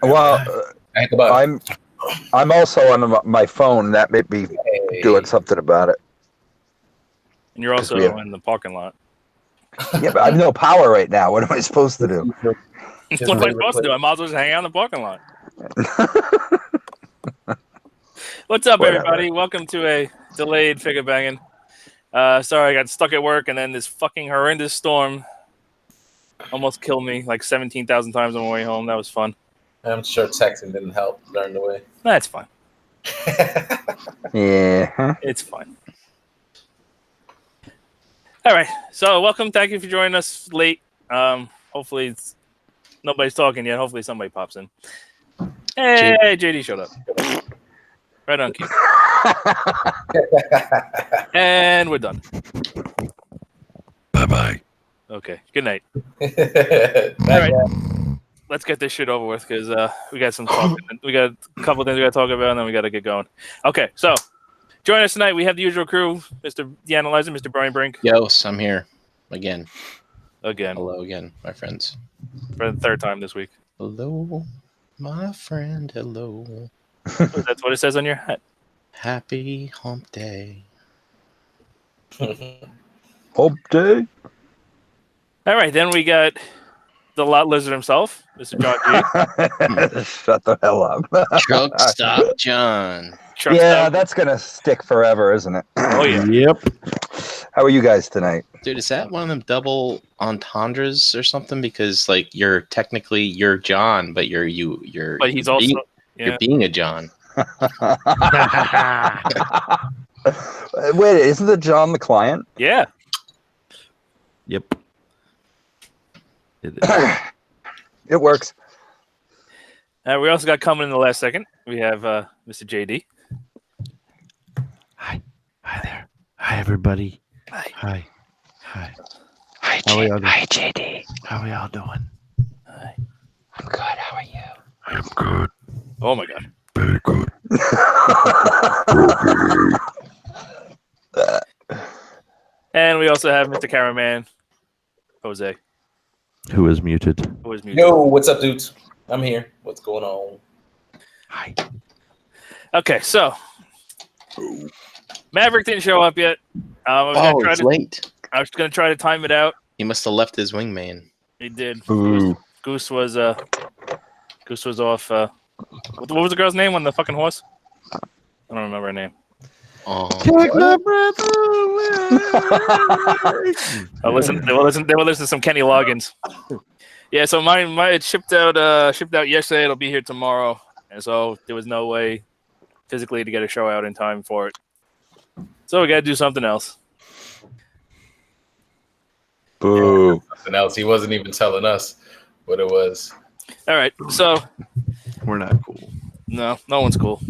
Well, I'm also on my phone. That may be doing something about it. And you're also in the parking lot. Yeah, but I have no power right now. What am I supposed to do? What am I supposed to do? I might as well just hang out in the parking lot. What's up, everybody? Welcome to a delayed Figgah Bangin. Sorry, I got stuck at work, and then this fucking horrendous storm almost killed me like 17,000 times on my way home. That was fun. I'm sure texting didn't help during the way. That's fine. Yeah. It's fine. All right. So, welcome. Thank you for joining us late. Hopefully, nobody's talking yet. Hopefully, somebody pops in. Hey, JD showed up. Right on cue. And we're done. Bye-bye. Okay. Good night. All right. Let's get this shit over with because we got some talking. We got a couple of things we got to talk about, and then we got to get going. Okay. So, join us tonight. We have the usual crew, Mr. The Analyzer, Mr. Brian Brink. Yes, I'm here again. Hello again, my friends. For the third time this week. Hello, my friend. Hello. That's what it says on your hat. Happy hump day. Hump day. All right, then we got the lot lizard himself, Mr. John G. Shut the hell up. Truck stop John. That's gonna stick forever, isn't it? Oh yeah. Yep. How are you guys tonight? Dude, is that one of them double entendres or something? Because like you're John, but you're But he's also you're being a John. Wait, isn't the John the client? Yeah. Yep. It works. We also got coming in the last second. We have Mr. JD. Hi there. Hi, everybody. Hi. Hi. Hi, JD. How are y'all doing? Hi. I'm good. How are you? I'm good. Oh my god. Very good. And we also have Mr. Cameraman, Jose. Who is muted? Who is muted. Yo, what's up, dudes? I'm here. What's going on? Hi. Okay, so Maverick didn't show up yet. It's late. I was going to try to time it out. He must have left his wingman. He did. Ooh. Goose was off. What was the girl's name on the fucking horse? I don't remember her name. Oh, Take my breath away. They will listen to some Kenny Loggins. Yeah, so my it shipped out yesterday. It'll be here tomorrow, and so there was no way physically to get a show out in time for it. So we got to do something else. Boo. Something else. He wasn't even telling us what it was. All right, so We're not cool. no one's cool.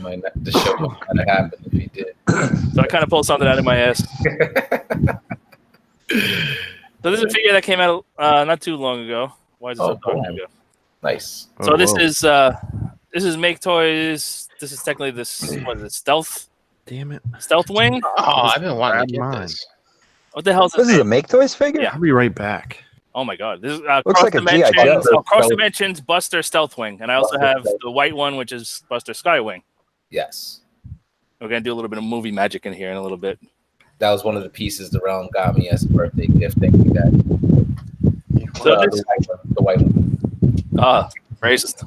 The show might have happened if he did. So I kind of pulled something out of my ass. So this is a figure that came out not too long ago. Why is it so long ago? Nice. So this is Maketoys. This is technically what is it? Stealth? Damn it. Stealthwing? Oh, I've been wanting to Grab get mine. this. What the hell is This is a Maketoys figure? Yeah. I'll be right back. Oh my god! This is Looks like a G.I. Joe. Cross Dimensions Buster Stealthwing, and I also have the white one, which is Buster Skywing. Yes. We're gonna do a little bit of movie magic in here in a little bit. That was one of the pieces the realm got me as a birthday gift. Thank you, guys. So The white one. Racist.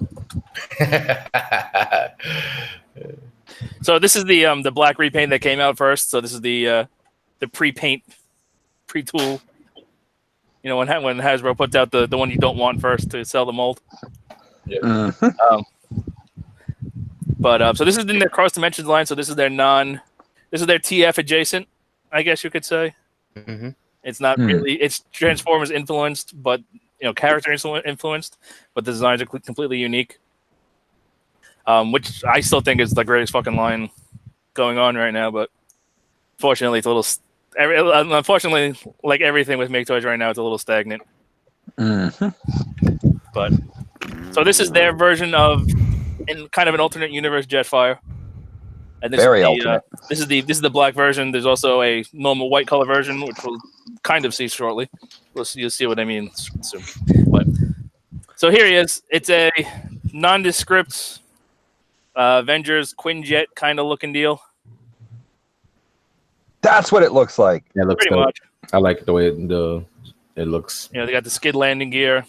So this is the black repaint that came out first. So this is the pre-paint, pre-tool. You know, when Hasbro puts out the one you don't want first to sell the mold. Yep. So this is in their Cross Dimensions line. So this is their TF adjacent, I guess you could say. Mm-hmm. It's not really. It's Transformers influenced, but character influenced. But the designs are completely unique. Which I still think is the greatest fucking line going on right now. But fortunately, it's a little. Unfortunately, like everything with Maketoys right now, it's a little stagnant. Mm-hmm. But so this is their version of, in kind of an alternate universe, Jetfire. And this Very is alternate. This is the black version. There's also a normal white color version, which we'll kind of see shortly. You'll see what I mean soon. But So here he is. It's a nondescript Avengers Quinjet kind of looking deal. That's what it looks like. Yeah, it looks Pretty dope. much. I like the way it looks. You know, they got the skid landing gear.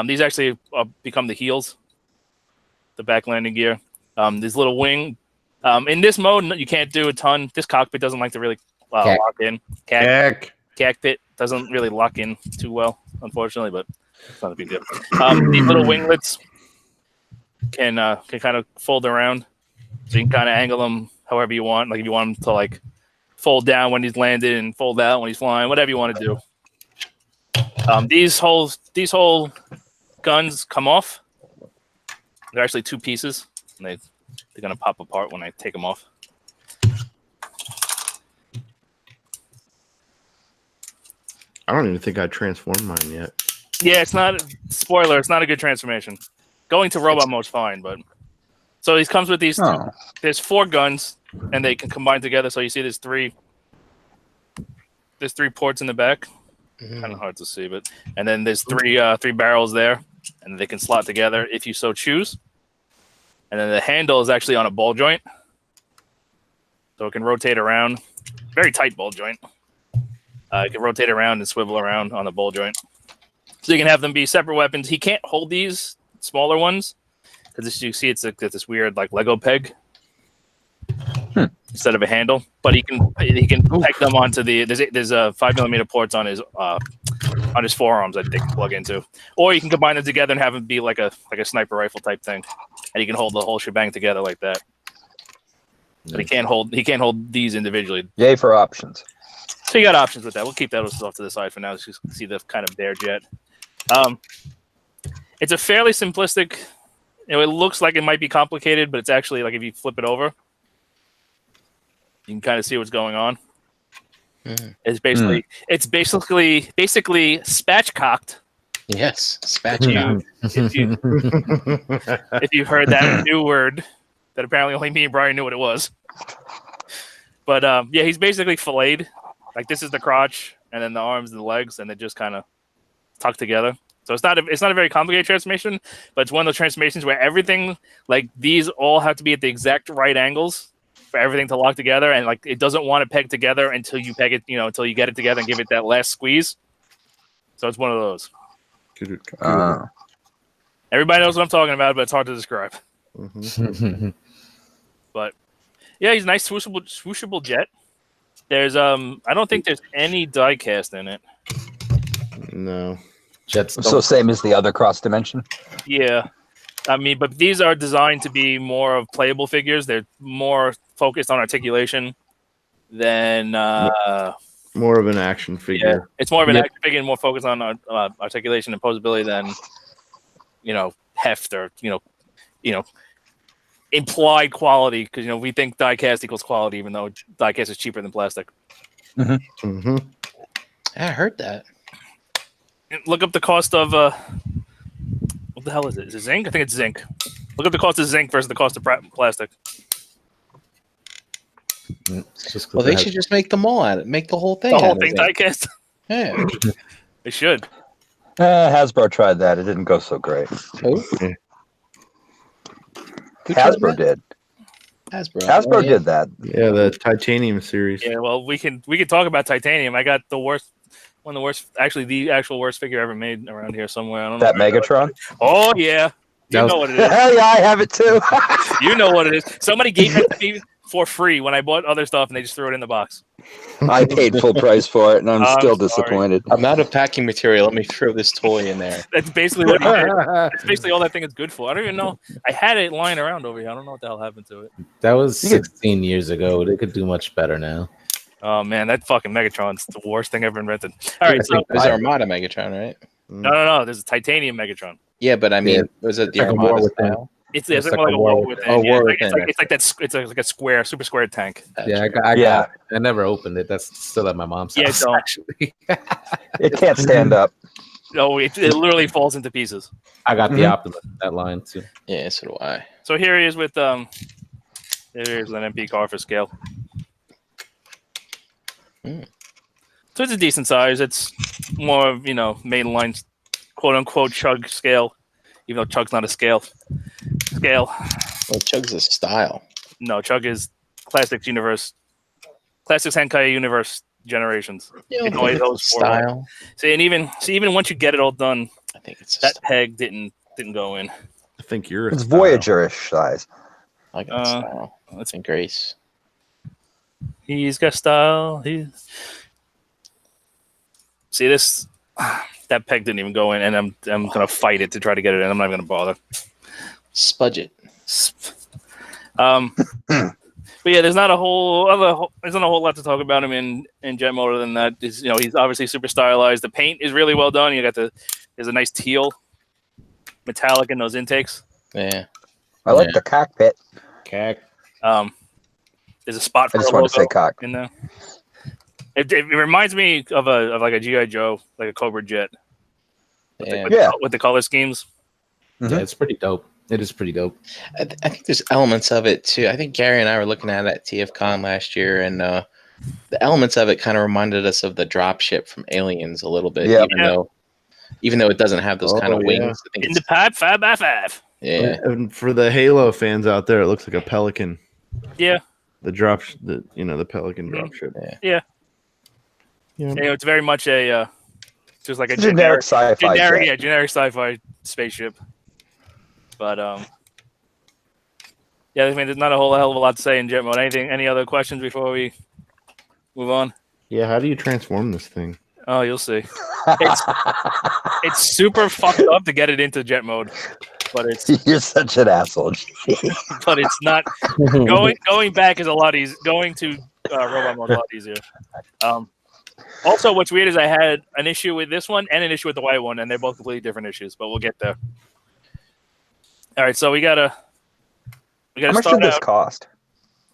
These actually become the heels, the back landing gear. These little wing. In this mode, you can't do a ton. This cockpit doesn't like to really lock in. Cockpit doesn't really lock in too well, unfortunately, but it's not a big deal. These little winglets can kind of fold around, so you can kind of angle them however you want. Like if you want them to like fold down when he's landed and fold out when he's flying, whatever you want to do. These whole guns come off. They're actually two pieces, and they're gonna pop apart when I take them off. I don't even think I transformed mine yet. Yeah, it's not spoiler. It's not a good transformation. Going to robot mode's fine, but so he comes with these. Oh. There's 4 guns, and they can combine together. So you see, there's three ports in the back. Kind of hard to see, but and then there's three barrels there, and they can slot together if you so choose. And then the handle is actually on a ball joint, so it can rotate around. Very tight ball joint. It can rotate around and swivel around on the ball joint, so you can have them be separate weapons. He can't hold these smaller ones because as you see, it's like this weird like Lego peg instead of a handle. But he can peg them onto the there's a 5mm ports on his forearms that they can plug into, or you can combine them together and have them be like a sniper rifle type thing, and he can hold the whole shebang together like that. But he can't hold these individually. Yay for options. So you got options with that. We'll keep that off to the side for now. Just see the kind of bear jet. It's a fairly simplistic. You know, it looks like it might be complicated, but it's actually like if you flip it over, you can kind of see what's going on. It's basically spatchcocked. Yes, spatchcocked. If you heard that new word that apparently only me and Brian knew what it was. But yeah, he's basically filleted. Like this is the crotch, and then the arms and the legs, and they just kind of tuck together. So it's not a very complicated transformation, but it's one of those transformations where everything, like these all have to be at the exact right angles for everything to lock together, and like it doesn't want to peg together until you peg it, until you get it together and give it that last squeeze. So it's one of those. Everybody knows what I'm talking about, but it's hard to describe. But yeah, he's a nice swooshable jet. There's I don't think there's any die cast in it. No. Jets. So same as the other cross dimension. Yeah, I mean, but these are designed to be more of playable figures. They're more focused on articulation than more of an action figure. Yeah, it's more of an action figure and more focused on articulation and posability than heft or implied quality, because we think die-cast equals quality, even though die-cast is cheaper than plastic. I heard that. Look up the cost of what the hell is it? Is it zinc? I think it's zinc. Look up the cost of zinc versus the cost of plastic. Well, they should just make them all out of it. Make the whole thing. The whole thing die-cast. Yeah, they should. Hasbro tried that. It didn't go so great. Who? Hasbro did. Hasbro did that. Yeah, the titanium series. Yeah, well, we can talk about titanium. I got one of the worst, actually the actual worst figure ever made around here somewhere. I don't know. That Megatron? Oh yeah. You know what it is. Hell yeah, I have it too. You know what it is. Somebody gave it to me for free when I bought other stuff, and they just threw it in the box. I paid full price for it, and I'm still disappointed. I'm out of packing material. Let me throw this toy in there. That's basically what that's basically all that thing is good for. I don't even know. I had it lying around over here. I don't know what the hell happened to it. That was 16 years ago. They could do much better now. Oh man, that fucking Megatron's the worst thing ever invented. All right, so there's Armada Megatron, right? No. There's a titanium Megatron. Yeah, but I mean, was it the Armada style? It's like a war within. It's like that. It's like a square, super square tank. Yeah, I never opened it. That's still at my mom's house. Yeah, actually. It can't stand up. No, it literally falls into pieces. I got the Optimus that line too. Yeah, so do I. So here he is with here's an MP car for scale. So it's a decent size. It's more of mainline quote unquote chug scale, even though chug's not a scale. Scale. Well, chug's a style. No, chug is Classics Henkai Universe Generations. It only goes style. See, and even once you get it all done, I think it's that peg didn't go in. I think you're. It's Voyager-ish size. I got style. That's in Grace. He's got style. See this? That peg didn't even go in, and I'm gonna fight it to try to get it in. I'm not gonna bother. Spudge it. But yeah, there's not a whole lot to talk about him in Jet mode other than that. He's obviously super stylized. The paint is really well done. There's a nice teal, metallic in those intakes. Yeah, I like the cockpit. Cack. There's a spot for I just a want logo to say cock. in there. It reminds me of like a GI Joe, like a Cobra Jet. With the color schemes. Yeah, it's pretty dope. It is pretty dope. I think there's elements of it too. I think Gary and I were looking at it at TFCon last year, and the elements of it kind of reminded us of the dropship from Aliens a little bit. Yeah. Even though it doesn't have those kind of wings. I think In the pipe 5x5. Yeah. And for the Halo fans out there, it looks like a Pelican. Yeah. The Pelican dropship. Yeah. It's very much just like a generic sci-fi. Generic sci-fi spaceship. But yeah, I mean, there's not a whole hell of a lot to say in Jet mode. Any other questions before we move on? Yeah, how do you transform this thing? Oh, you'll see. It's super fucked up to get it into Jet mode, but You're such an asshole. but it's not going back is a lot easier. Going to robot mode is a lot easier. Also, what's weird is I had an issue with this one and an issue with the white one, and they're both completely different issues. But we'll get there. All right, so we gotta How much start did this out. cost?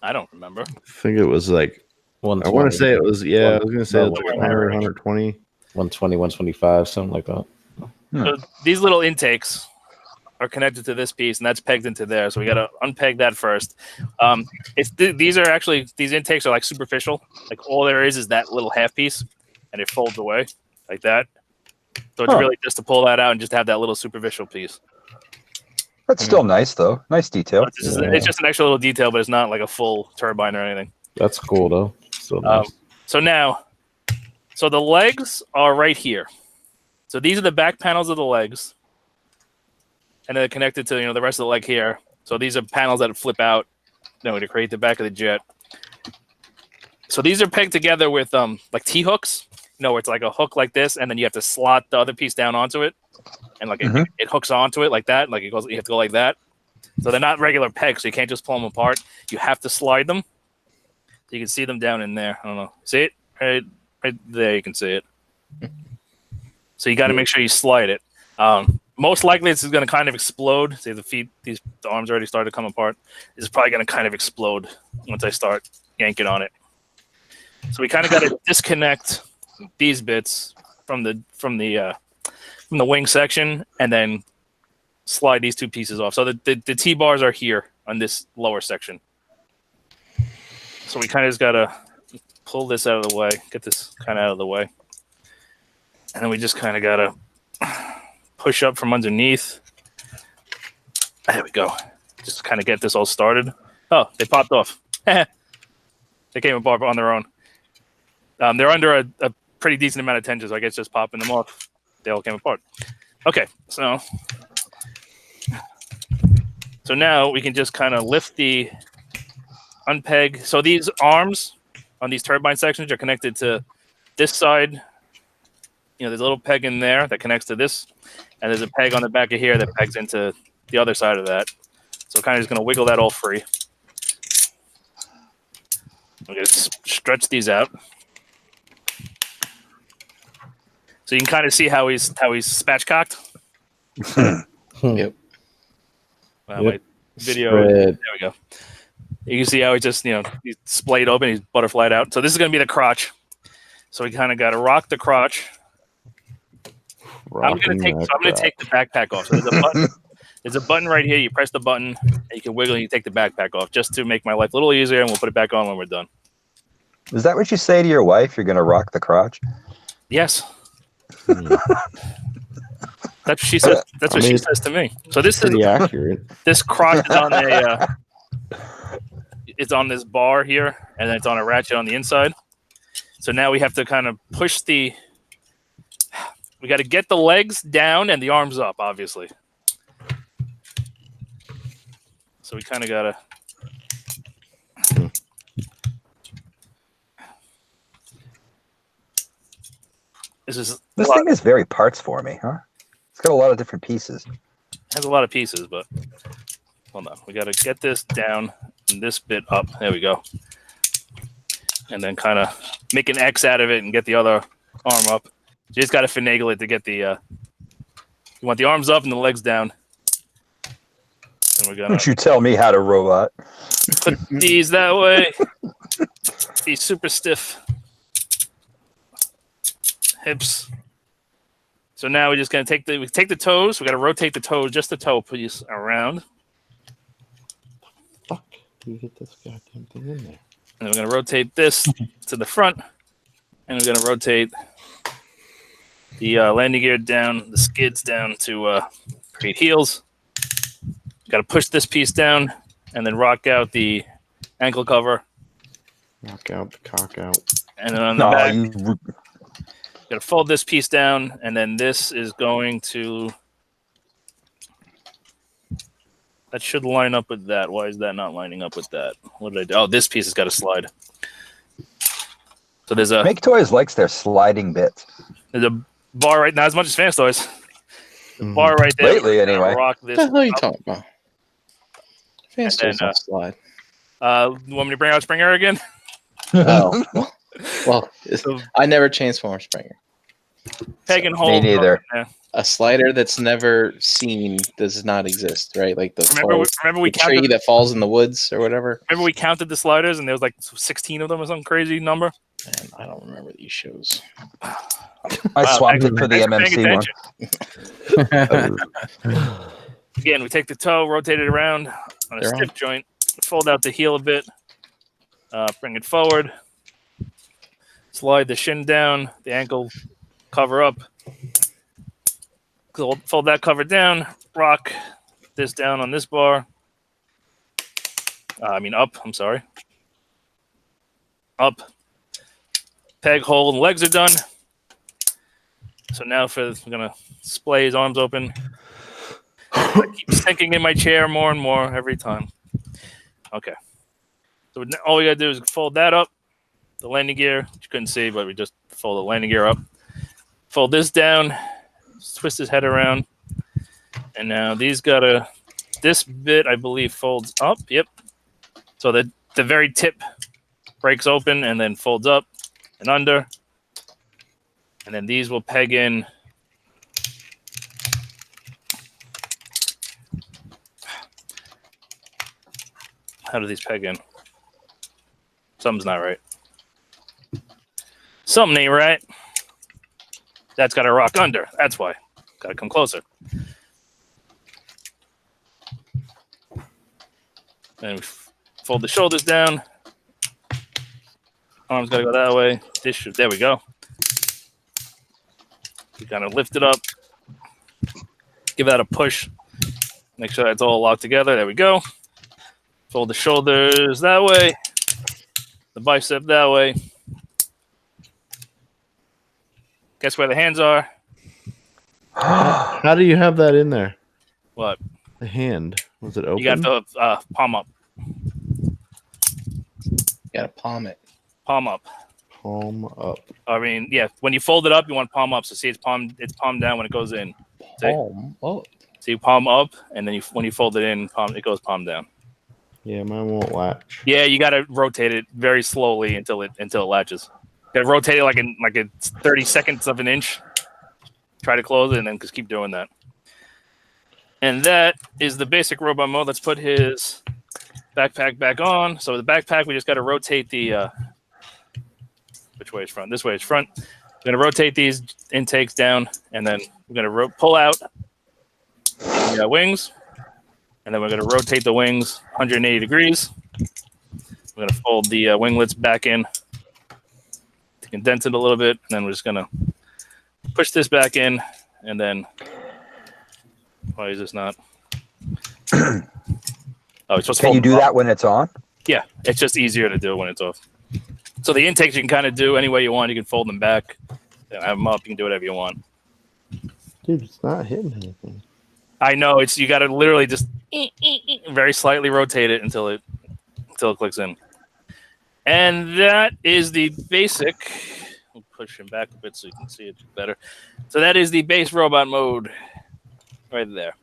I don't remember. I think it was like, I want to say it was, I was going to say it was 100, 120. 120, 125, something like that. So these little intakes are connected to this piece, and that's pegged into there. So we got to unpeg that first. These intakes are like superficial. Like all there is that little half piece, and it folds away like that. So it's really just to pull that out and just have that little superficial piece. That's still nice, though. Nice detail. It's just an extra little detail, but it's not like a full turbine or anything. That's cool, though. So nice. So the legs are right here. So these are the back panels of the legs, and they're connected to the rest of the leg here. So these are panels that flip out, to create the back of the jet. So these are pegged together with like T hooks. Where it's like a hook like this, and then you have to slot the other piece down onto it, and like it hooks onto it like that. Like it goes, you have to go like that. So they're not regular pegs, so you can't just pull them apart. You have to slide them. So you can see them down in there. I don't know. See it? Right there, you can see it. So you got to make sure you slide it. Most likely, this is going to kind of explode. See the arms already started to come apart. This is probably going to kind of explode once I start yanking on it. So we kind of got to disconnect these bits from the wing section, and then slide these two pieces off. So the T-bars are here on this lower section. So we kind of just got to pull this out of the way, get this kind of out of the way. And then we just kind of got to push up from underneath. There we go. Just kind of get this all started. Oh, they popped off. They came apart on their own. They're under a pretty decent amount of tension, so I guess just popping them off, they all came apart. Okay, so now we can just kind of lift the unpeg. So these arms on these turbine sections are connected to this side. There's a little peg in there that connects to this, and there's a peg on the back of here that pegs into the other side of that. So kind of just going to wiggle that all free. I'm going to stretch these out. So you can kind of see how he's spatchcocked. Yep. Wow, my video. Spread. There we go. You can see how he just, he's splayed open, he's butterflied out. So this is going to be the crotch. So we kind of got to rock the crotch. I'm going to take the backpack off. So there's a button. There's a button right here. You press the button, and you can wiggle, and you take the backpack off, just to make my life a little easier, and we'll put it back on when we're done. Is that what you say to your wife? You're going to rock the crotch? Yes. That's what she says. That's what she says to me. So this is pretty accurate. This crotch is on a. It's on this bar here, and then it's on a ratchet on the inside. So now we have to kind of push the. We got to get the legs down and the arms up, obviously. So we kind of got to. This thing is very parts for me, huh? It's got a lot of different pieces. It has a lot of pieces, but hold on. We got to get this down and this bit up. There we go. And then kind of make an X out of it and get the other arm up. You just got to finagle it to get the. You want the arms up and the legs down. And we're gonna. Don't you tell me how to robot. Put these that way. Be super stiff. Hips. So now we're just gonna take the toes. We gotta rotate the toes, just the toe piece around. Fuck! You get this goddamn thing in there. And we're gonna rotate this to the front, and we're gonna rotate the landing gear down, the skids down to create heels. Got to push this piece down, and then rock out the ankle cover. Rock out the cock out. And then on the back. Got to fold this piece down, and then this is going to. That should line up with that. Why is that not lining up with that? What did I do? Oh, this piece has got to slide. So there's a. Maketoys likes their sliding bits. There's a bar right now, as much as Fans Toys. The bar right there. Lately, anyway. Rock this. What the hell are you talking about? Fans Toys don't slide. You want me to bring out Springer again? Oh. Well, I never changed Form Springer. Peg and hold. Me neither. A slider that's never seen does not exist, right? Like the remember we tree that falls in the woods or whatever. Remember we counted the sliders and there was like 16 of them or some crazy number. Man, I don't remember these shows. I swapped it for the MMC one. Again, we take the toe, rotate it around on a stiff joint, fold out the heel a bit, bring it forward, slide the shin down, the ankle cover up, fold that cover down, rock this down on this bar. Up, I'm sorry. Up. Peg, hold, and legs are done. So now we're going to splay his arms open. I keep sinking in my chair more and more every time. Okay. So all we got to do is fold that up. The landing gear, which you couldn't see, but we just fold the landing gear up. Fold this down. Twist his head around. And now this bit, I believe, folds up. Yep. So the very tip breaks open and then folds up and under. And then these will peg in. How do these peg in? Something's not right. Something ain't right. That's got to rock under. That's why. Got to come closer. And we fold the shoulders down. Arms got to go that way. There we go. We kind of lift it up. Give that a push. Make sure that's all locked together. There we go. Fold the shoulders that way. The bicep that way. Guess where the hands are? How do you have that in there? What? The hand. Was it open? You got to palm up. You got to palm it. Palm up. Palm up. I mean, yeah. When you fold it up, you want palm up. So see, it's palm down when it goes in. Palm up. See, palm up, and then when you fold it in, it goes palm down. Yeah, mine won't latch. Yeah, you got to rotate it very slowly until it latches. You got to rotate it like a 30 seconds of an inch. Try to close it, and then just keep doing that. And that is the basic robot mode. Let's put his backpack back on. So the backpack, we just got to rotate the. Which way is front? This way is front. We're going to rotate these intakes down, and then we're going to pull out the wings, and then we're going to rotate the wings 180 degrees. We're going to fold the winglets back in to condense it a little bit, and then we're just going to push this back in, and then Why is this not? Oh, it's supposed to Can you fold do them that up. when it's on? Yeah, it's just easier to do when it's off. So the intakes you can kind of do any way you want. You can fold them back, have them up. You can do whatever you want. Dude, it's not hitting anything. I know you got to literally just very slightly rotate it until it clicks in. And that is the basic. We'll push him back a bit so you can see it better. So that is the base robot mode right there.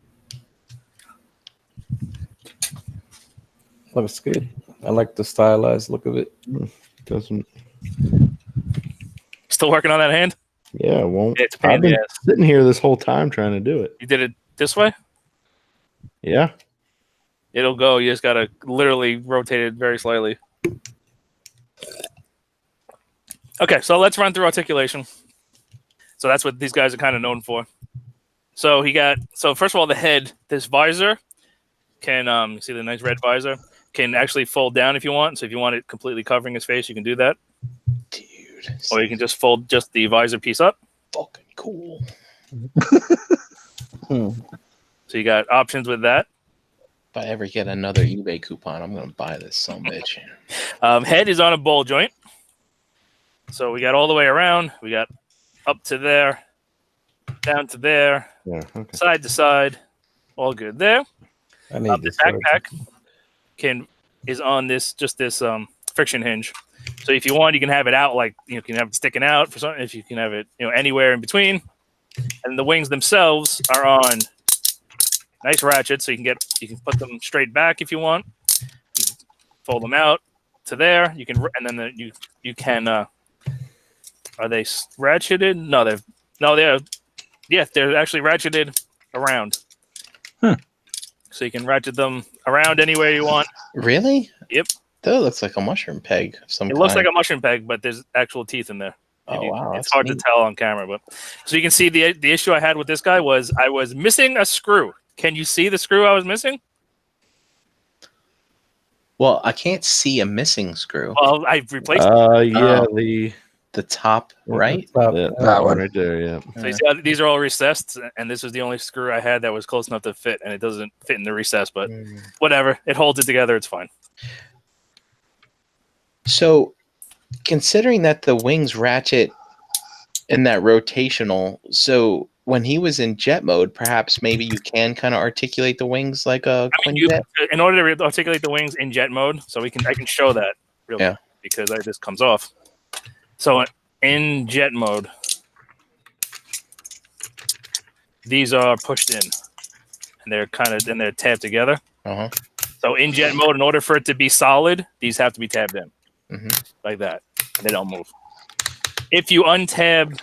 Looks good. I like the stylized look of it. Doesn't. Still working on that hand? Yeah, it won't. It's a pain I've in the been ass. sitting here this whole time trying to do it. You did it this way? Yeah. It'll go. You just got to literally rotate it very slightly. Okay, so let's run through articulation. So that's what these guys are kind of known for. So first of all, the head, this visor can, see the nice red visor, can actually fold down if you want. So if you want it completely covering his face, you can do that. Dude. Or you can just fold just the visor piece up. Fucking cool. So you got options with that. If I ever get another eBay coupon, I'm going to buy this son of a bitch. Head is on a ball joint. So we got all the way around. We got up to there, down to there, Yeah. Okay. side to side. All good there. I need The this backpack is on this friction hinge. So if you want, you can have it out you can have it sticking out for something. If you can have it anywhere in between, and the wings themselves are on nice ratchets, so you can put them straight back if you want. You can fold them out to there. You can and then you can. Are they ratcheted? No, they're actually ratcheted around. So you can ratchet them around anywhere you want. Really? Yep. That looks like a mushroom peg of some It kind. looks like a mushroom peg, but there's actual teeth in there. Oh, wow. It's hard to tell on camera, but so you can see the issue I had with this guy was I was missing a screw. Can you see the screw I was missing? Well, I can't see a missing screw. Well, I replaced it. Yeah, The top right? that one right there, yeah. So you see how these are all recessed, and this was the only screw I had that was close enough to fit, and it doesn't fit in the recess, but whatever. It holds it together. It's fine. So, considering that the wings ratchet in that rotational, so when he was in jet mode, perhaps maybe you can kind of articulate the wings like a Quinjet? In order to articulate the wings in jet mode, so I can show that real quick because this comes off. So in jet mode, these are pushed in, and they're they're tabbed together. So in jet mode, in order for it to be solid, these have to be tabbed in like that. They don't move. If you untab,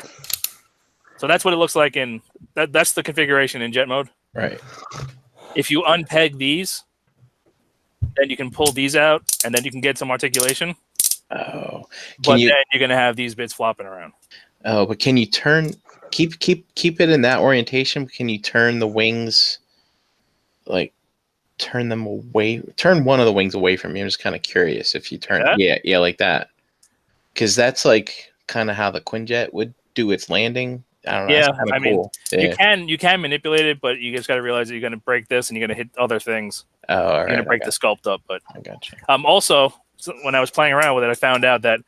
so that's what it looks like in that's the configuration in jet mode. Right. If you unpeg these, then you can pull these out, and then you can get some articulation. Oh, But then you're gonna have these bits flopping around. Oh, but can you keep it in that orientation? Can you turn the wings, turn one of the wings away from you? I'm just kind of curious if you turn yeah, like that, because that's like kind of how the Quinjet would do its landing. I don't know. Yeah, I mean, you can manipulate it, but you just got to realize that you're gonna break this and you're gonna hit other things. Oh, all right. You're gonna break the sculpt up, but I got you. Also, when I was playing around with it, I found out that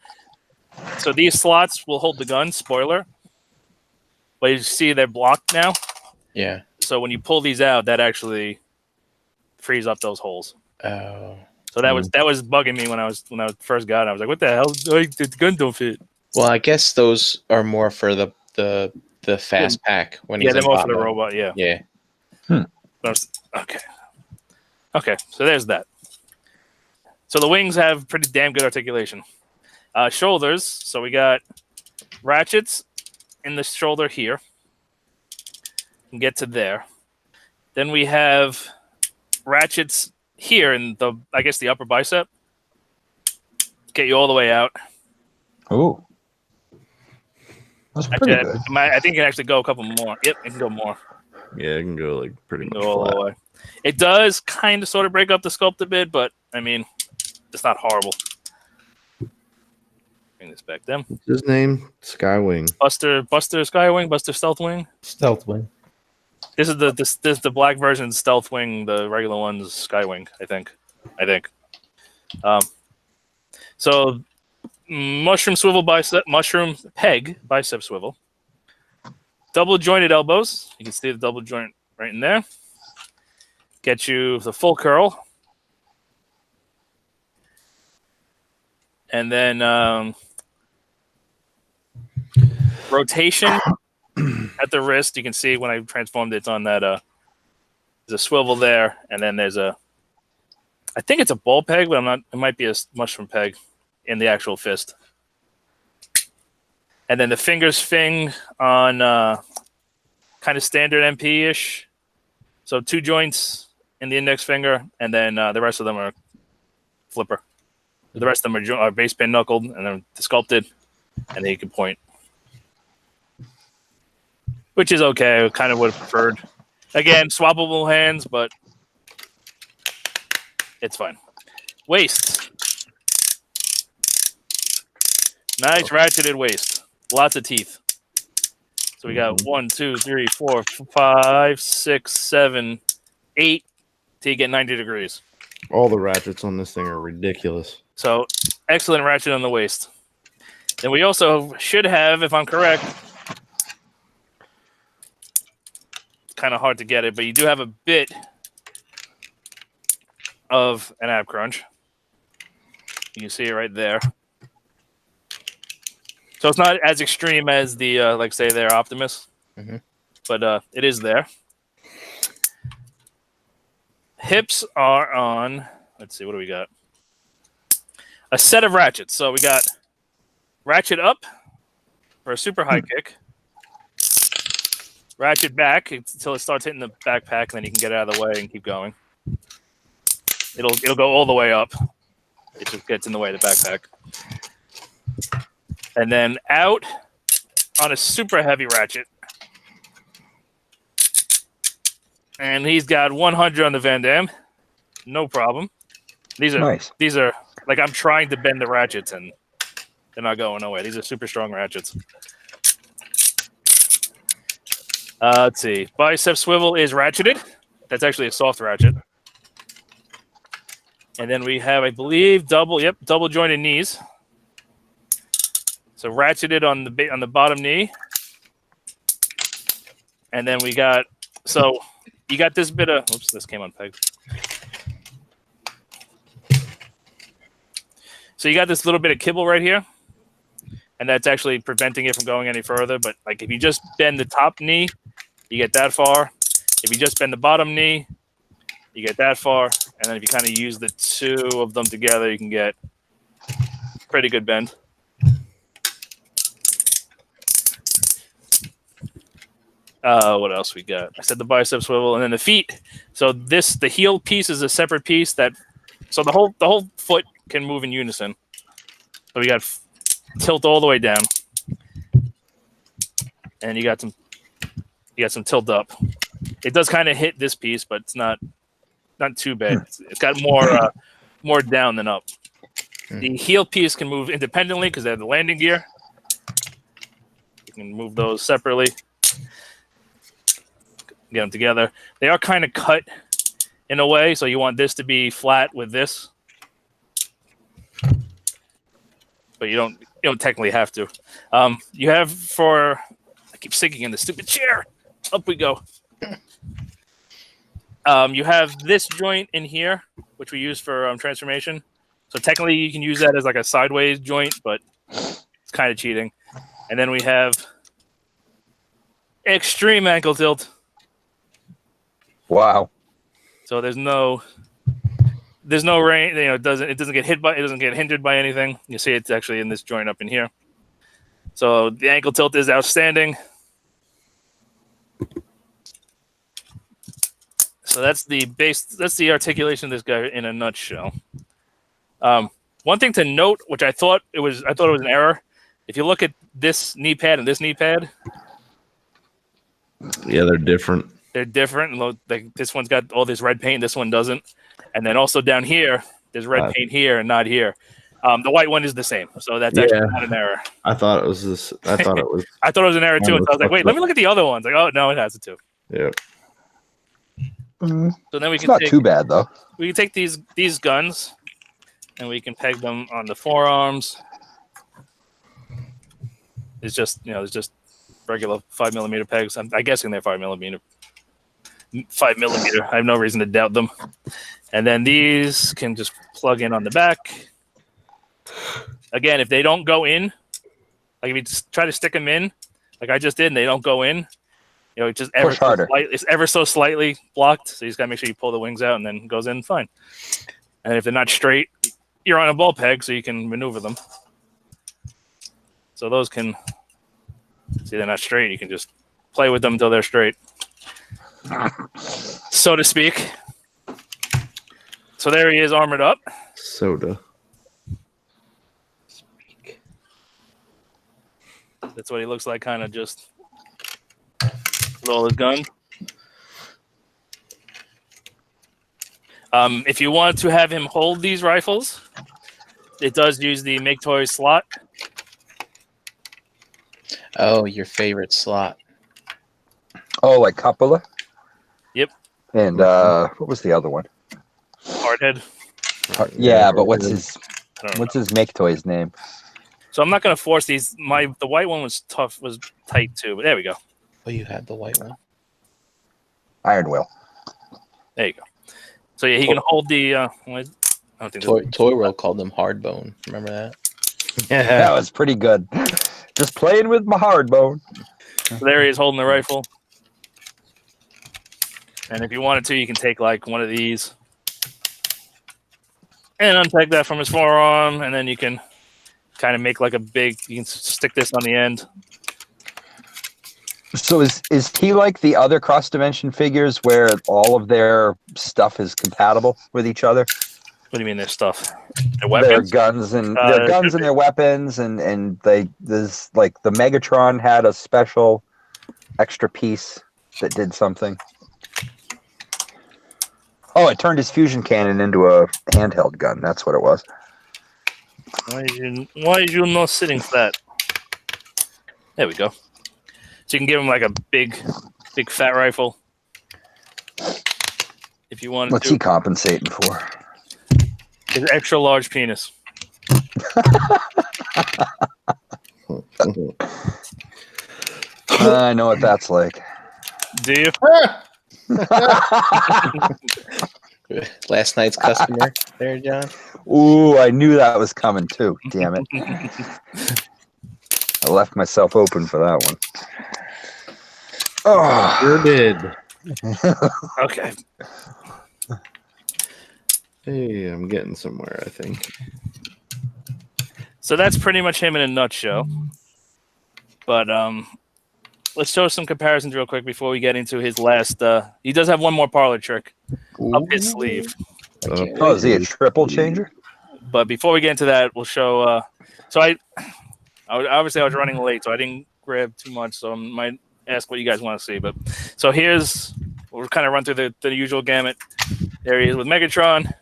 these slots will hold the gun. Spoiler, but you see they're blocked now. Yeah. So when you pull these out, that actually frees up those holes. Oh. So that was bugging me when I first got it. I was like, "What the hell? The gun don't fit." Well, I guess those are more for the fast pack when he's they're more for the mode. robot. Yeah. Yeah. Okay. So there's that. So the wings have pretty damn good articulation. Shoulders. So we got ratchets in the shoulder here. And get to there. Then we have ratchets here in the upper bicep. Get you all the way out. Oh. That's pretty good. I think it can actually go a couple more. Yep, it can go more. Yeah, it can go like pretty much All the flat. way. It does kind of sort of break up the sculpt a bit, but I mean, it's not horrible. Bring this back down. What's his name? Skywing. Buster Skywing, Buster Stealthwing. Stealthwing. This is the black version Stealthwing. The regular one's Skywing. I think. So mushroom peg bicep swivel. Double jointed elbows. You can see the double joint right in there. Get you the full curl. And then rotation at the wrist. You can see when I transformed it, it's on that. There's a swivel there, and then there's I think it's a ball peg, but I'm not. It might be a mushroom peg in the actual fist. And then the fingers on kind of standard MP-ish. So 2 joints in the index finger, and then the rest of them are flipper. The rest of them are base pin knuckled, and then sculpted, and then you can point. Which is okay. I kind of would have preferred. Again, swappable hands, but it's fine. Waist. Nice ratcheted waist. Lots of teeth. So we got 1, 2, 3, 4, 5, 6, 7, 8 till you get 90 degrees. All the ratchets on this thing are ridiculous. So excellent ratchet on the waist. Then we also should have, if I'm correct, it's kind of hard to get it, but you do have a bit of an ab crunch. You can see it right there. So it's not as extreme as the, like say, their Optimus, but it is there. Hips are on, let's see, what do we got? A set of ratchets. So we got ratchet up for a super high kick. Ratchet back until it starts hitting the backpack, and then you can get it out of the way and keep going. It'll go all the way up. It just gets in the way of the backpack. And then out on a super heavy ratchet. And he's got 100 on the Van Damme. No problem. These are Nice. These are like I'm trying to bend the ratchets and they're not going nowhere. These are super strong ratchets. Let's see. Bicep swivel is ratcheted. That's actually a soft ratchet. And then we have, I believe, double jointed knees. So ratcheted on the bottom knee. And then we got, so you got this bit of, oops, this came unpegged. So you got this little bit of kibble right here. And that's actually preventing it from going any further. But like if you just bend the top knee, you get that far. If you just bend the bottom knee, you get that far. And then if you kind of use the two of them together, you can get pretty good bend. What else we got? I said the bicep swivel, and then the feet. So the heel piece is a separate piece so the whole foot can move in unison. So we got tilt all the way down, and you got some tilt up. It does kind of hit this piece, but it's not too bad. It's got more down than up. The heel piece can move independently because they have the landing gear. You can move those separately. Get them together. They are kind of cut in a way, so you want this to be flat with this, but you don't technically have to. You have I keep sinking in the stupid chair. Up we go. You have this joint in here, which we use for transformation. So technically, you can use that as like a sideways joint, but it's kind of cheating. And then we have extreme ankle tilt. Wow. So there's no rain. It doesn't get hindered by anything. You see it's actually in this joint up in here. So the ankle tilt is outstanding. So that's the base. That's the articulation of this guy in a nutshell. One thing to note, which I thought it was an error. If you look at this knee pad and this knee pad, yeah, they're different. They're different. Like this one's got all this red paint. This one doesn't. And then also down here, there's red paint here and not here. The white one is the same. So that's actually not an error. I thought it was this. I thought it was. I thought it was an error too. And so I was like, wait, let me look at the other ones. Like, oh no, it has it too. Yeah. So then we It's can not take, too bad though. we can take these guns and we can peg them on the forearms. It's just it's just regular 5mm pegs. I'm guessing they're 5mm. 5mm. I have no reason to doubt them. And then these can just plug in on the back. Again, if they don't go in, like if you just try to stick them in, like I just did, and they don't go in, it's just Push harder. It's ever so slightly blocked. So you just gotta make sure you pull the wings out, and then it goes in fine. And if they're not straight, you're on a ball peg, so you can maneuver them. So those can see they're not straight. You can just play with them until they're straight, so to speak. So there he is, armored up. Soda. That's what he looks like, kind of just with all his gun. If you want to have him hold these rifles, it does use the Maketoys slot. Oh, your favorite slot. Oh, like Coppola? Yep. And what was the other one? Hardhead. Yeah, but what's his Maketoys name? So I'm not going to force these. The white one was tight too, but there we go. Oh, you had the white one. Iron Will. There you go. So yeah, he can hold the. I don't think Toy World called them hardbone. Remember that? That was pretty good. Just playing with my hard bone. So there he is holding the rifle. And if you wanted to, you can take like one of these and unpeg that from his forearm, and then you can kind of make like you can stick this on the end. So is he like the other cross dimension figures where all of their stuff is compatible with each other? What do you mean their stuff? Their Weapons? weapons? Their guns and their weapons, and there's like the Megatron had a special extra piece that did something. Oh, it turned his fusion cannon into a handheld gun. That's what it was. Why are you not sitting flat? There we go. So you can give him like a big fat rifle. If you want to. What's he compensating for? His extra large penis. I know what that's like. Do you? Last night's customer there, John. Ooh, I knew that was coming too. Damn it. I left myself open for that one. Oh, Sure did. Okay. Hey, I'm getting somewhere, I think. So that's pretty much him in a nutshell. But let's show some comparisons real quick before we get into his last. He does have one more parlor trick up his sleeve. is he a triple changer? But before we get into that, we'll show. So I was running late, so I didn't grab too much. So I might ask what you guys want to see. But so we'll kind of run through the usual gamut. There he is with Megatron.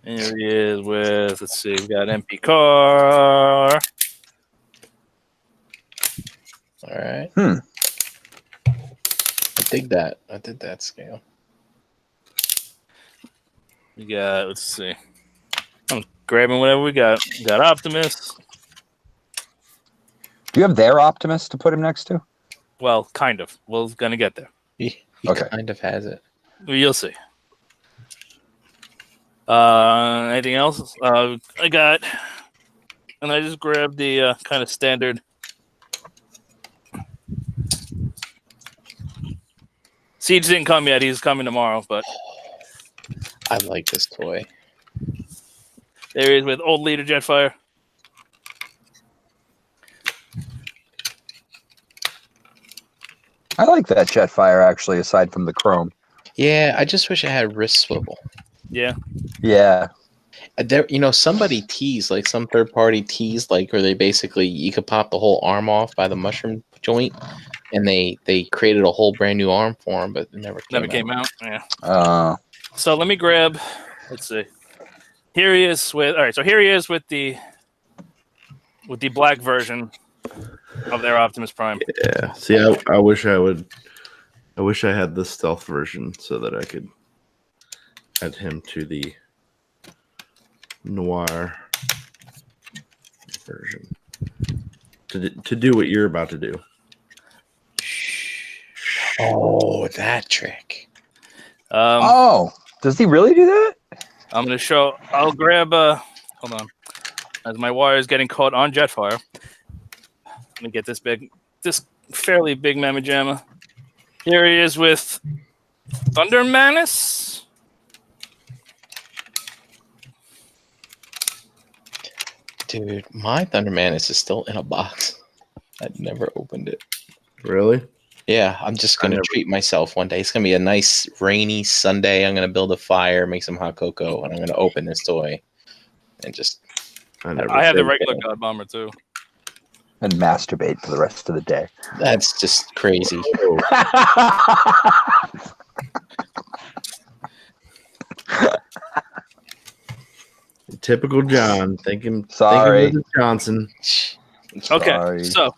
And here he is with, let's see, we got MP Car. All right. I dig that. I did that scale. We got, let's see. I'm grabbing whatever we got. We got Optimus. Do you have their Optimus to put him next to? Well, kind of. We're going to get there. He Okay. kind of has it. You'll see. Anything else? I got, and I just grabbed the kind of standard. Siege didn't come yet. He's coming tomorrow, but I like this toy. there he is with old leader Jetfire. I like that Jetfire actually, aside from the chrome. Yeah, I just wish it had wrist swivel. Yeah. Yeah. There, somebody teased, like some third party teased, like where they basically you could pop the whole arm off by the mushroom joint, and they created a whole brand new arm for him, but it never came out. Yeah. So let me grab. Let's see. Here he is with. All right. So here he is with the black version. of their Optimus Prime. Yeah. See, I wish I had the stealth version so that I could add him to the noir version to do what you're about to do. Oh, that trick. Does he really do that? I'm gonna show. I'll grab. Hold on. As my wire is getting caught on Jetfire, let me get this fairly big mamma jamma. Here he is with Thunder Manus. Dude, my Thunder Manus is still in a box. I've never opened it. Really? Yeah, I'm just going to treat myself one day. It's going to be a nice rainy Sunday. I'm going to build a fire, make some hot cocoa, and I'm going to open this toy and just... I have the regular God Bomber, too. And masturbate for the rest of the day. That's just crazy. Typical John thinking. Sorry. Thinking Johnson. Okay, so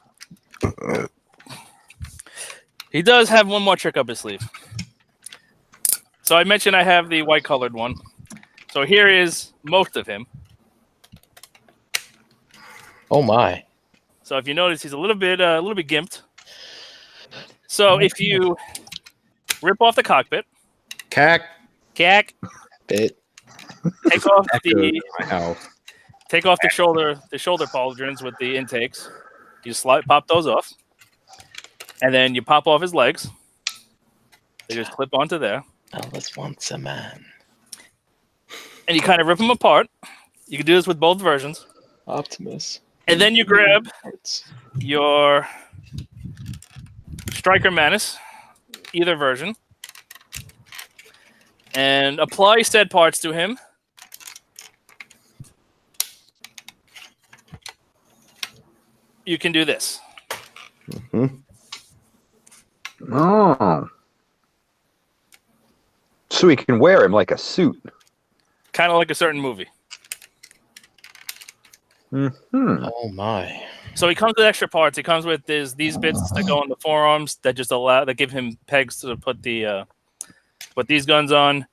he does have one more trick up his sleeve. So I mentioned I have the white colored one. So here is most of him. Oh my! So if you notice, he's a little bit gimped. So if you rip off the cockpit, Cack. Bit. take off the shoulder pauldrons with the intakes. You pop those off, and then you pop off his legs. They just clip onto there. Alice wants a man. And you kind of rip them apart. You can do this with both versions. Optimus. And then you grab your Striker Manus, either version, and apply said parts to him. You can do this. Mm-hmm. Oh. So he can wear him like a suit. Kind of like a certain movie. Mm-hmm. Oh my! So he comes with extra parts. He comes with these bits that go on the forearms that give him pegs to put put these guns on.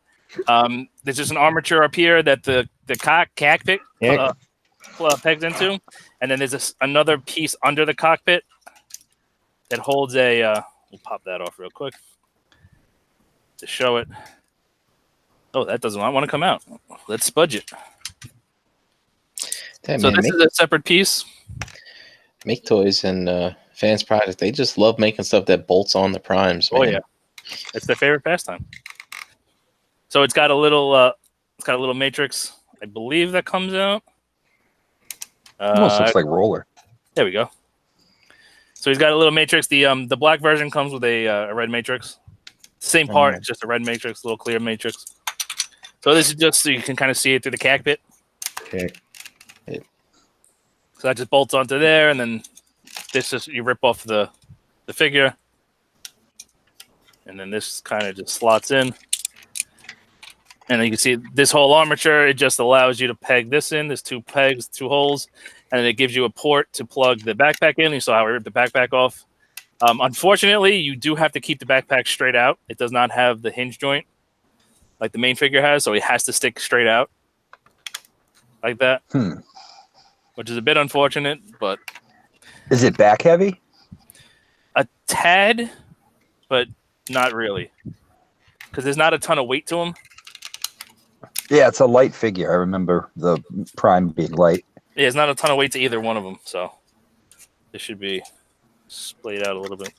There's just an armature up here that the cockpit pegs into, and then there's another piece under the cockpit that holds a. We'll pop that off real quick to show it. Oh, that does not want to come out. Let's spudge it. Damn, so man, this is a separate piece. Maketoys and Fans Project, they just love making stuff that bolts on the primes. Man. Oh yeah, it's their favorite pastime. So it's got a little matrix, I believe, that comes out. Almost looks like roller. There we go. So he's got a little matrix. The black version comes with a red matrix. Same part, just a red matrix, a little clear matrix. So this is just so you can kind of see it through the cockpit. Okay. So that just bolts onto there, and then this just you rip off the figure, and then this kind of just slots in. And then you can see this whole armature. It just allows you to peg this in. There's two pegs, two holes, and then it gives you a port to plug the backpack in. You saw how I ripped the backpack off. Unfortunately, you do have to keep the backpack straight out. It does not have the hinge joint like the main figure has, so it has to stick straight out like that, which is a bit unfortunate. But is it back heavy? A tad, but not really, because there's not a ton of weight to him. Yeah, it's a light figure. I remember the Prime being light. Yeah, there's not a ton of weight to either one of them, so this should be splayed out a little bit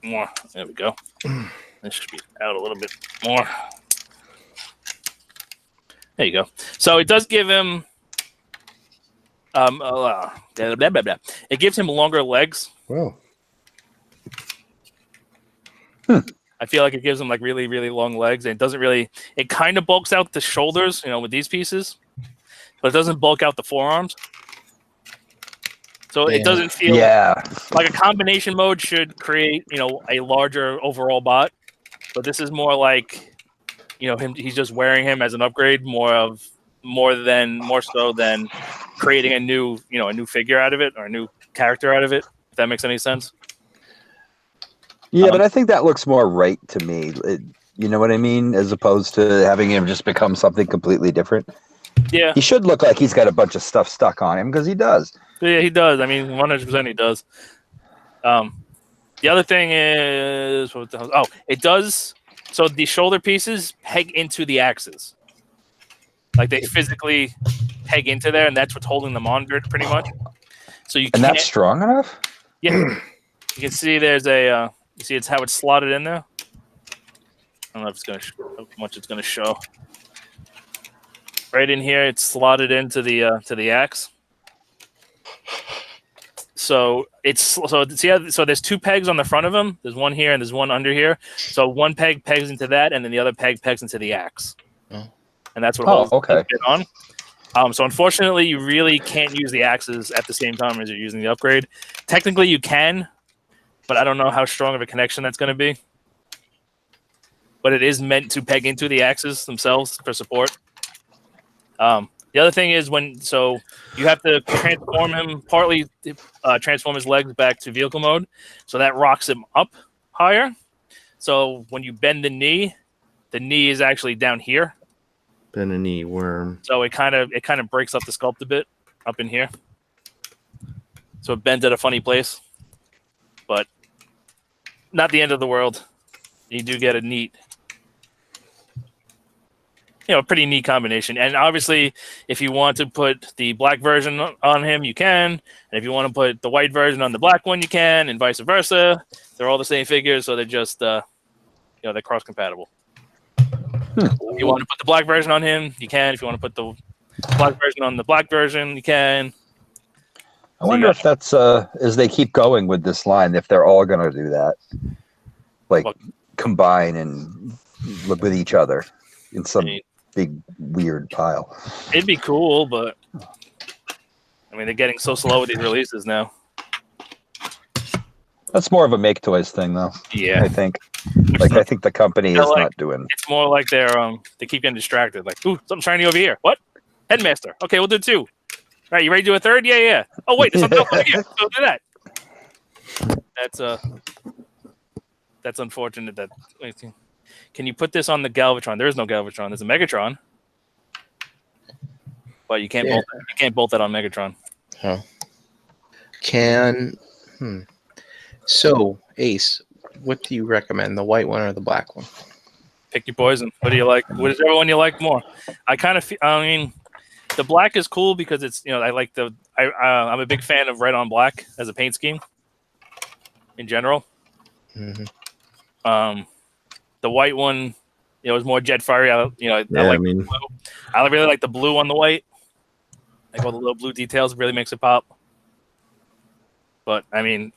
more. There we go. This should be out a little bit more. There you go. So it does give him it gives him longer legs. Wow. I feel like it gives him like really, really long legs, and it doesn't really. It kind of bulks out the shoulders, with these pieces, but it doesn't bulk out the forearms. So it doesn't feel like a combination mode should create, a larger overall bot, but this is more like, him. He's just wearing him as an upgrade, more so than creating a new, a new figure out of it or a new character out of it. If that makes any sense. Yeah, but I think that looks more right to me. You know what I mean? As opposed to having him just become something completely different. Yeah. He should look like he's got a bunch of stuff stuck on him because he does. Yeah, he does. I mean, 100% he does. The other thing is, it does. So the shoulder pieces peg into the axes. Like they physically peg into there, and that's what's holding them on pretty much. So you And that's strong enough? Yeah. You can see there's a, you see it's how it's slotted in there. I don't know if it's going to how much it's going to show. Right in here, it's slotted into the axe. So so there's two pegs on the front of them. There's one here and there's one under here. So one peg pegs into that, and then the other peg pegs into the axe. Oh. And that's what holds it on. So unfortunately, you really can't use the axes at the same time as you're using the upgrade. Technically, you can, but I don't know how strong of a connection that's going to be. But it is meant to peg into the axes themselves for support. The other thing is you have to transform him, partly transform his legs back to vehicle mode. So that rocks him up higher. So when you bend the knee is actually down here. Bend a knee worm. So it kind of breaks up the sculpt a bit up in here. So it bends at a funny place. But not the end of the world. You do get a neat, pretty neat combination. And obviously, if you want to put the black version on him, you can. And if you want to put the white version on the black one, you can, and vice versa. They're all the same figures, so they're just, they're cross-compatible. If you want to put the black version on him, you can. If you want to put the black version on the black version, you can. I wonder if that's, as they keep going with this line, if they're all going to do that. Like, combine and look with each other in some big weird pile. It'd be cool, but I mean they're getting so slow with these releases now. That's more of a Maketoys thing, though. Yeah, I think. I think the company is not doing. It's more like they keep getting distracted. Like, ooh, something shiny over here. What? Headmaster. Okay, we'll do two. All right, you ready to do a third? Yeah. Oh wait, there's something else over here. We'll do that. That's unfortunate. Can you put this on the Galvatron? There is no Galvatron. There's a Megatron, but you can't bolt that. You can't bolt that on Megatron. Oh. So, Ace, what do you recommend? The white one or the black one? Pick your poison. What do you like? Whichever one you like more. I mean, the black is cool because it's I like I'm a big fan of red on black as a paint scheme in general. Mm-hmm. The white one, is more Jetfire. I really like the blue on the white. Like all the little blue details really makes it pop. But I mean,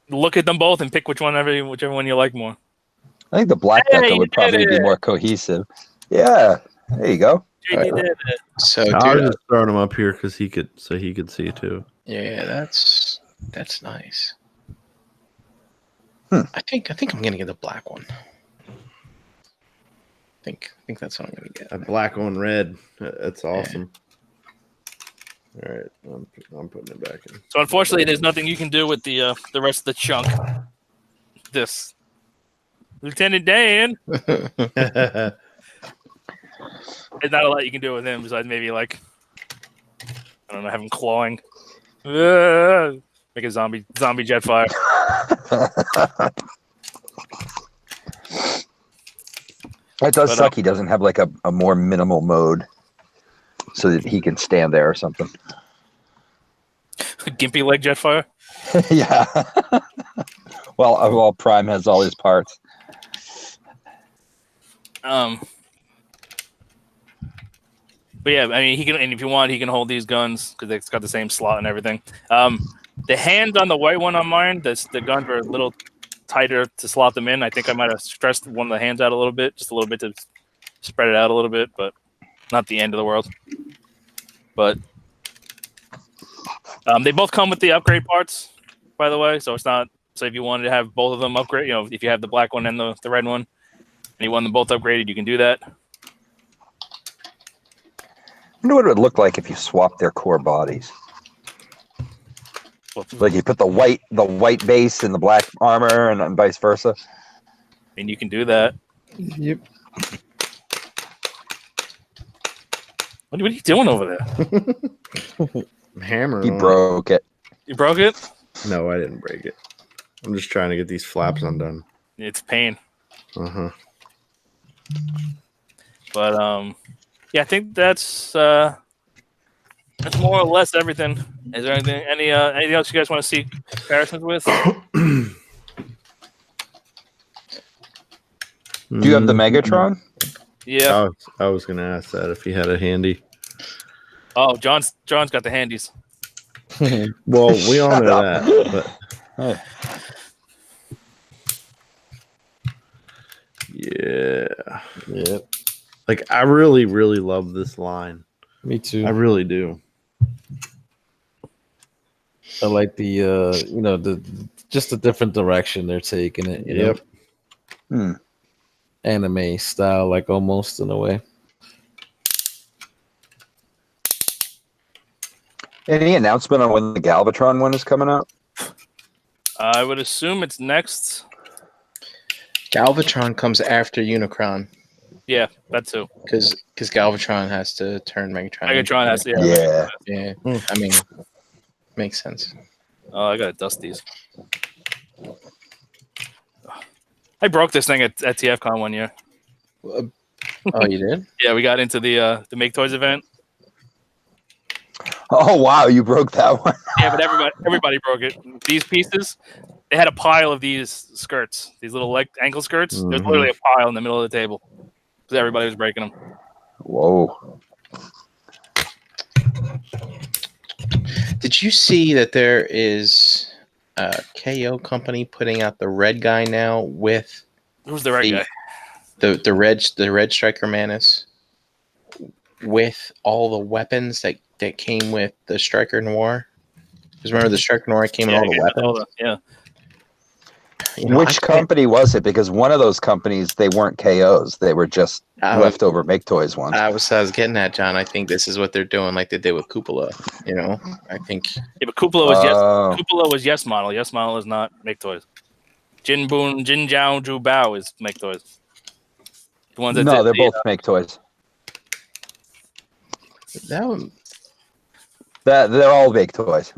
look at them both and pick whichever one you like more. I think the black Deca would probably be more cohesive. Yeah, there you go. JD did it. So I was just throwing him up here because he could see too. Yeah, that's nice. I think I'm gonna get the black one. I think that's what I'm gonna get. A black on red. That's awesome. All right, I'm putting it back in. So unfortunately, there's nothing you can do with the rest of the chunk. This Lieutenant Dan. There's not a lot you can do with him besides maybe have him clawing. Make a zombie Jetfire. It does suck he doesn't have like a more minimal mode so that he can stand there or something. Gimpy leg Jetfire? Yeah. Well, Prime has all his parts. But yeah, I mean, if you want, he can hold these guns because it's got the same slot and everything. The hands on the white one on mine, the guns were a little tighter to slot them in. I think I might have stressed one of the hands out a little bit, just a little bit to spread it out a little bit, but not the end of the world. But they both come with the upgrade parts, by the way. So it's not. So if you wanted to have both of them upgrade, if you have the black one and the red one, and you want them both upgraded, you can do that. I wonder what it would look like if you swapped their core bodies. Like you put the white base in the black armor, and vice versa. And you can do that. Yep. What are you doing over there? Hammer. He broke it. You broke it? No, I didn't break it. I'm just trying to get these flaps undone. It's pain. Uh-huh. But yeah, I think that's more or less everything. Is there anything else you guys want to see comparisons with? Do you have the Megatron? Yeah. I was gonna ask that if he had it handy. Oh, John's got the handies. Well, we all Shut know up. that, but yeah. Yep. Like I really, really love this line. Me too. I really do. I like the the just a different direction they're taking it. You Yep. know? Anime style, like almost in a way. Any announcement on when the Galvatron one is coming out? I would assume it's next. Galvatron comes after Unicron Yeah, that too. because Galvatron has to turn Megatron. Megatron has to. Yeah. Yeah, I mean, makes sense. Oh, I gotta dust these. I broke this thing at TFCon one year. Oh, you did? Yeah, we got into the Maketoys event. Oh wow, you broke that one. Yeah, but everybody broke it. These pieces, they had a pile of these skirts, these little ankle skirts. There's literally a pile in the middle of the table because everybody was breaking them. Whoa. Did you see that there is a KO company putting out the red guy now with Who's the right guy? the red Striker Manus with all the weapons that came with the Striker Noir? Because remember the Striker Noir came with all the weapons. Yeah. You know, Which company was it? Because one of those companies, they weren't KOs. They were just leftover Maketoys ones. I was getting at, John. I think this is what they're doing, like they did with Cupola. You know, I think. Yeah, but Cupola was yes model. Yes model is not Maketoys. Jin Jiao, Zhu Bao is Maketoys. The ones that No, did they're the, both Maketoys. That one, They're all Maketoys.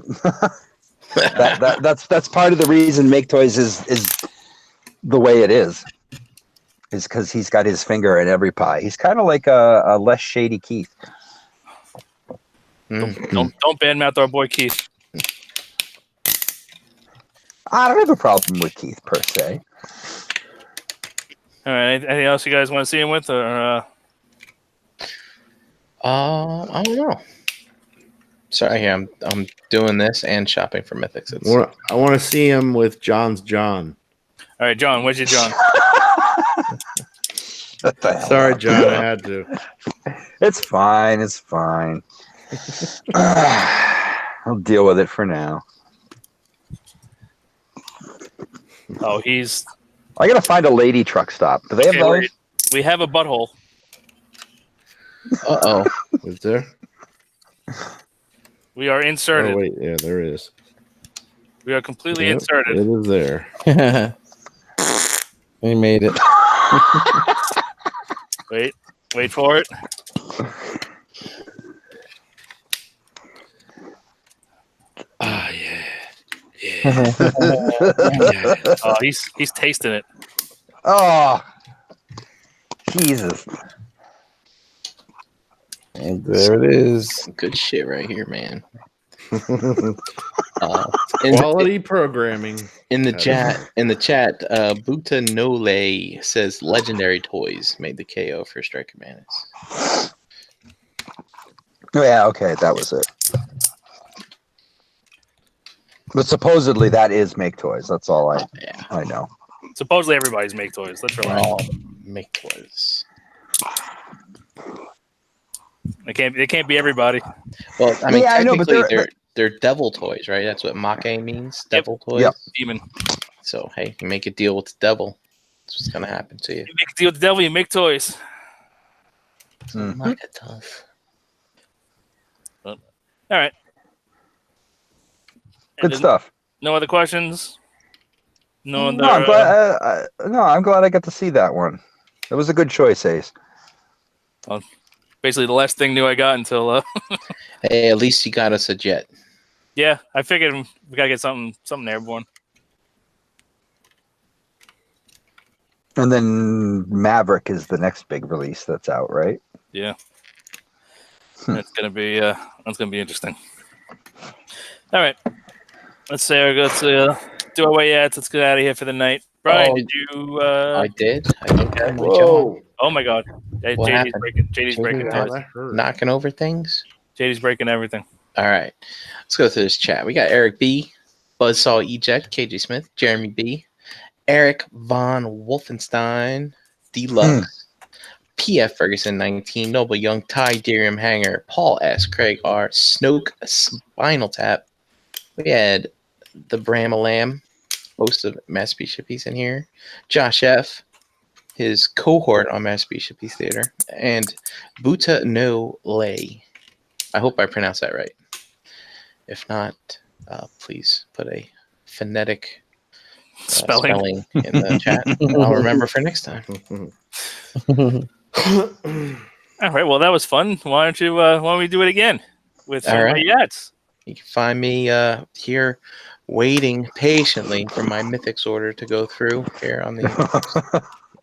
That's part of the reason Maketoys is the way it is because he's got his finger in every pie. He's kind of like a less shady Keith. Don't badmouth our boy Keith. I don't have a problem with Keith per se. All right, anything else you guys want to see him with, or? I don't know. Sorry, I'm doing this and shopping for Mythics. I want to see him with John's John. All right, John, where's your John? Sorry, John, I had to. It's fine. It's fine. I'll deal with it for now. Oh, I gotta find a lady truck stop. Do they have those? wait. We have a butthole. Uh-oh. Is there? We are inserted. Oh, wait. Yeah, there is. We are completely Yep, inserted. It is there. We made it. Wait for it. Ah, yeah. Oh, he's tasting it. Oh, Jesus. And there it is. Good shit right here, man. Quality programming. In the chat, Buta Nole says Legendary Toys made the KO for Striker Manus. Yeah, okay, that was it. But supposedly that is Maketoys. That's all I know. Supposedly everybody's Maketoys. Let's relax. All Maketoys. It can't be everybody. Well, I mean, Yeah, I know, but technically they're devil toys, right? That's what Make means. Devil toys. Yep. Demon. So hey, you make a deal with the devil. That's what's gonna happen to you. You make a deal with the devil, you make toys. Make it tough. All right. Good stuff. No other questions? No, No, I'm glad. I'm glad I got to see that one. It was a good choice, Ace. basically the last thing new I got until. Hey, at least you got us a jet. Yeah, I figured we gotta get something airborne. And then Maverick is the next big release that's out, right? Yeah, it's gonna be interesting. All right, let's do our way out. Let's get out of here for the night. Brian, did you? I did my job. Whoa. Oh my God, What happened? JD's breaking Wow, toys. That hurt. Knocking over things. JD's breaking everything. All right, let's go through this chat. We got Eric B, Buzzsaw Eject, KJ Smith, Jeremy B, Eric Von Wolfenstein, Deluxe, PF Ferguson 19, Noble Young, Ty Dirium Hanger, Paul S, Craig R, Snoke Spinal Tap. We had the Bramalam, host of Masterpiece Shippies in here, Josh F, his cohort on Masterpiece Shippies Theater, and Buta No Lay. I hope I pronounced that right. If not, please put a phonetic spelling in the chat. I'll remember for next time. All right, well that was fun. Why don't we do it again with some Yats? You can find me here waiting patiently for my Mythics order to go through here on the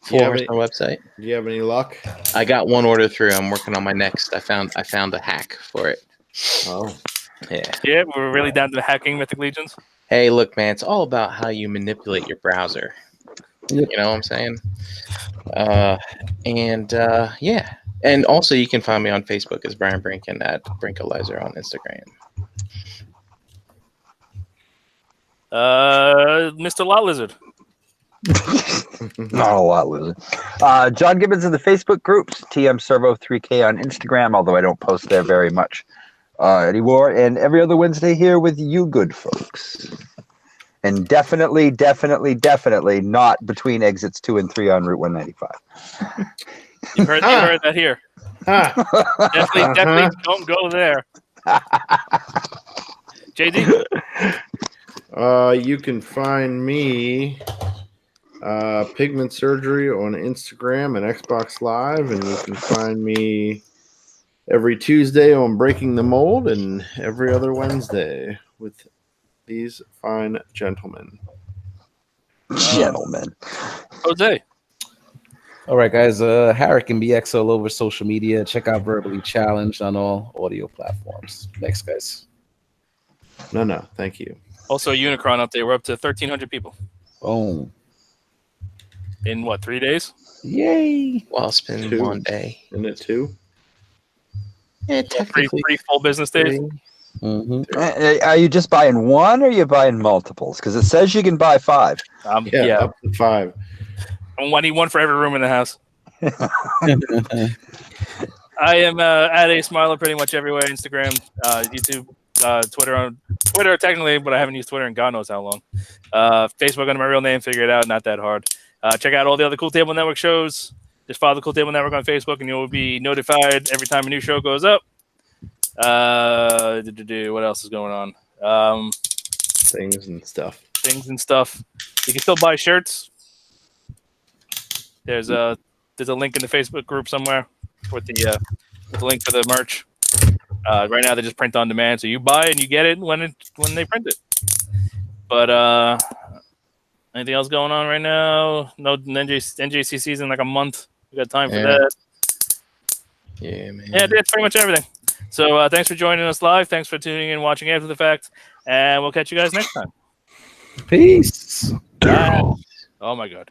forums on the website. Do you have any luck? I got one order through. I'm working on my next. I found a hack for it. Oh. Yeah. We're really down to the hacking Mythic Legions. Hey, look, man, it's all about how you manipulate your browser. Yep. You know what I'm saying? Yeah. And also you can find me on Facebook as Brian Brinken at Brinkalizer on Instagram. Mr. Lot Lizard. Not a lot, Lizard. John Gibbons in the Facebook groups, TM Servo 3K on Instagram, although I don't post there very much anymore. And every other Wednesday here with you good folks. And definitely not between exits 2 and 3 on Route 195. You heard that here. Definitely don't go there. JD? You can find me Pigment Surgery on Instagram and Xbox Live, and you can find me every Tuesday on Breaking the Mold and every other Wednesday with these fine gentlemen. Jose. All right, guys. Harrick and BX all over social media. Check out Verbally Challenged on all audio platforms. Thanks, guys. No, thank you. Also, a Unicron update. We're up to 1,300 people. Boom. In what, 3 days? Yay. Well, it's been 2. 1 day. Isn't it 2? Yeah, technically. Three full business days. Mm-hmm. Are you just buying one or are you buying multiples? Because it says you can buy 5. Yeah. Up to 5. I need one for every room in the house. I am at a Smiler pretty much everywhere. Instagram, YouTube, Twitter technically, but I haven't used Twitter in God knows how long. Facebook under my real name, figure it out, not that hard. Check out all the other Cool Table Network shows. Just follow the Cool Table Network on Facebook and you'll be notified every time a new show goes up. What else is going on? Things and stuff. You can still buy shirts. There's a link in the Facebook group somewhere with the link for the merch. Right now they just print on demand, so you buy and you get it when they print it. But anything else going on right now? No, NJCC's in like a month. We got time for that. Yeah, man. Yeah, that's pretty much everything. So thanks for joining us live. Thanks for tuning in, watching after the fact, and we'll catch you guys next time. Peace. Oh my God.